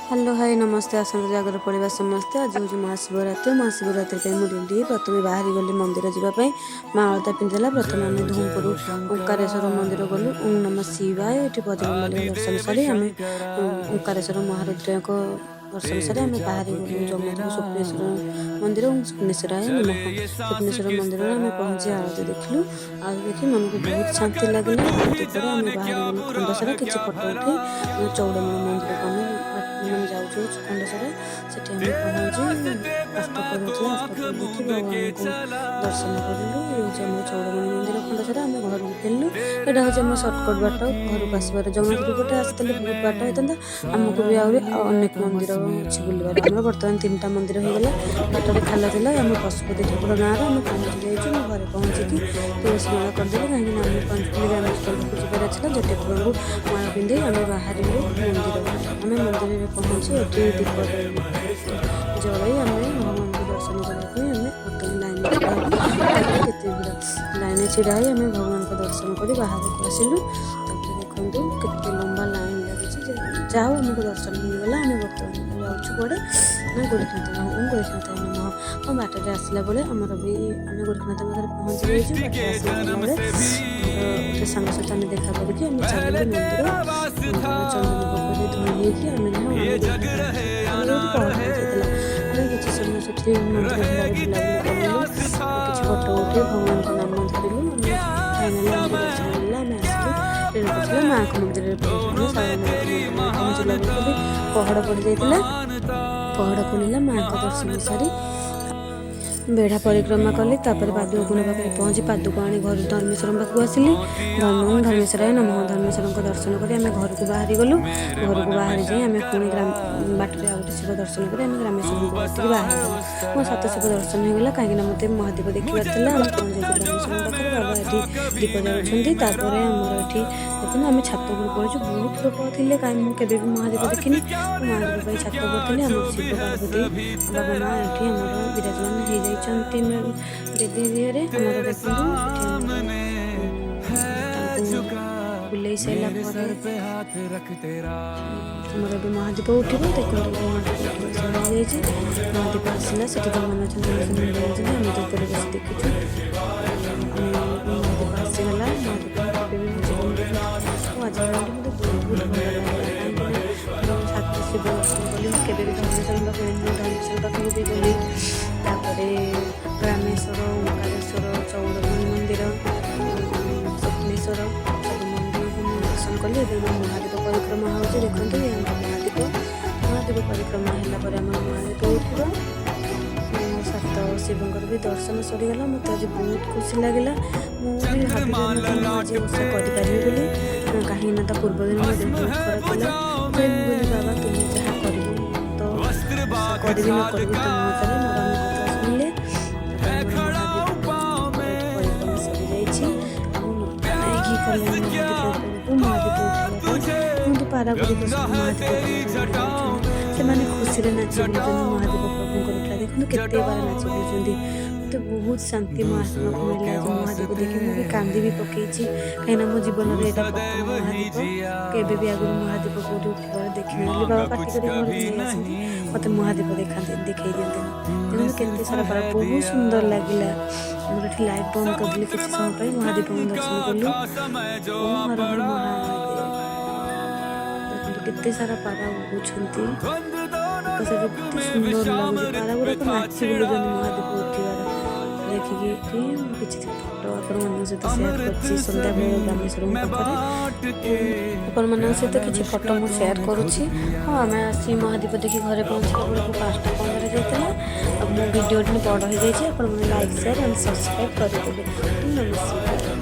Hello hi नमस्ते आसन जगह पढ़ा समस्ते आज हूँ महाशिवरात्रि महाशिवरात्रि मुझे प्रथम बाहरी गली मंदिर जावाई माँ अलता पिंधेला प्रथम आम धूमपुर ओंकारेश्वर मंदिर गलु ओं नम शिवाय ये बजरंगबली दर्शन सारी आम ओंकारेश्वर महारुद्र दर्शन सारी आम बाहरी गलु जमुना स्वप्नेश्वर मंदिर और स्वप्नेश्वराय नमः स्वप्नेश्वर मंदिर में आम पहुँची आरती देखिलु आरती देखी मन को बहुत शांति लगे आरती पर आम बाहरी गलु खंडसारा किसी फटो उठे चौड़मणि मंदिर को आम मैंने जाऊँ खंडेश्वर से पहुँची अष्टपर होता अष्टपर देखी भगवान को दर्शन करूँ ये हूँ चौड़मणि मंदिर खंडेश्वर आम घर को फेलु यहाँ हूँ आम सर्टकट बाट घर को आसबार जगन्नाथ पटे आसते बहुत बाट होता आमको भी अनेक मंदिर अच्छी बुलवार आम बर्तमान 3टा मंदिर होगा पेटे खाला था आम पशुपति ठाकुर गाँव आम पहुँची जाइए घर पहुँचिकी तुलसी माला करदेली कहीं आम पंचकुली ग्रामस्थल को जबार था जो ठाकुर को माला पिंधे आम बाहर मंदिर आम मंदिर पहुँची ये दीप जल आम भगवान को दर्शन करने लाइन लाइन छिड़ा आम भगवान को दर्शन कर बाहर को आसिलु देखो केते लंबा लाइन लगी जाओ आमको दर्शन मिलगला आम बर्तमान जाऊँ कड़े गोरखनाथ नमः हाँ बाटर आसला बेले आमर भी आम गोरखनाथ पाखे पहुँची जाइए गोटे सांग सहित आम देखा करके आम चल मंदिर चंदन धोई आम किसी समय से मंदिर बुलाबुली कलु किसी फटो उठे भगवान को नाम धरलु फाइनाली आम दर्शन मिलला आम आसिलु ट्रेन कर माँ को मंदिर पहुँचला पहड़ पड़ जाता पहड़ खोलला माँ को दर्शन सारी बेढ़ा परिक्रमा कली पादुक गुण पाखे पहुँची पादुक आनी घर धर्मेश्वर पाखक आसिली धर्मेश्वराय नमः धर्मेश्वर को दर्शन कर आम घर को बाहरी गलु घर को बाहरी जाए आम पुणी बाटर आउ शिव दर्शन कर आम ग्रामेश्वर को बसिक बाहर गलु मो 7 शिव दर्शन होगा कहीं मत महादीप देखार आम पहुँच ग्रामेश्वर पाखे बाबा ये दीप जाऊँच आमर ये देखो आम छात पर पहुँचु बहुत लोग थे कहीं मुझे भी महादीप देखनी महादीप छात पर थी आम शिव पार्वती बाबा माँ ये आम विराजमान हो बेदी दिहरे बुले सारा भी महादीप उठे देखो महादीप आसला से जगन्नाथ आम दूपर बस देखीचु महादीप आसीगला महादीप आज बहुत भल लगा छात्र शिव दर्शन कली केवे धर्मेश्वर धर्मेश्वर पाखक भी गली ग्रामेश्वर ओंकारेश्वर चौड़मणि मंदिर स्वप्नेश्वर सब मंदिर को दर्शन कली महादीप परिक्रमा हो देखते महादीप महादीप परिक्रमा है महादीप उठा 7 शिवंकर भी दर्शन सरीगला मत आज बहुत खुशी लगे मुझे भाभी आज ओषा करी बोली कहीं पूर्व दिन बहुत खराब था बाबा तुम्हें जहाँ कर तो करी न करी तुम हाथ में परिक्रमा सरी जाइए महादीप पारागुड़ी से खुशी नाची महादीप प्रभुकर देखो केते बार नाची बुलूँ मत बहुत शांति मो आत्मा को मिलला महादीप देखी मुझे कांदी भी पकई कहीं मो जीवन में यहाँ प्रथम महादीप केवे भी आगुरी महादीप कौटी उठार देखी ना बाबा पार्टी कर घर मत महादीप देखई दिखते देखो केते सारा पारा बहुत सुंदर लगे मोर ये लाइट बंद करदेली किसी समय महादीप दर्शन कलु ओम हर हर महादेव केते सारा पारा उड़ुछंती केते सुंदर लगुच पारा गुड़ा तो नाची बुलूँ महादीप उठार देखिकी किसी फटो आपण सहित सेयार कर सन्ध्या बेल ग्रामेश्वर पाखे आपण मान सहित किसी फटो मुझे सेयार करुँची हाँ आम आसी महादीप देखी घरे पहुँचला बेलू 5टा 15 जाता मो भिडियो बड़ हो जाए लाइक शेयर एंड सब्सक्राइब करदेवे नमस्कार।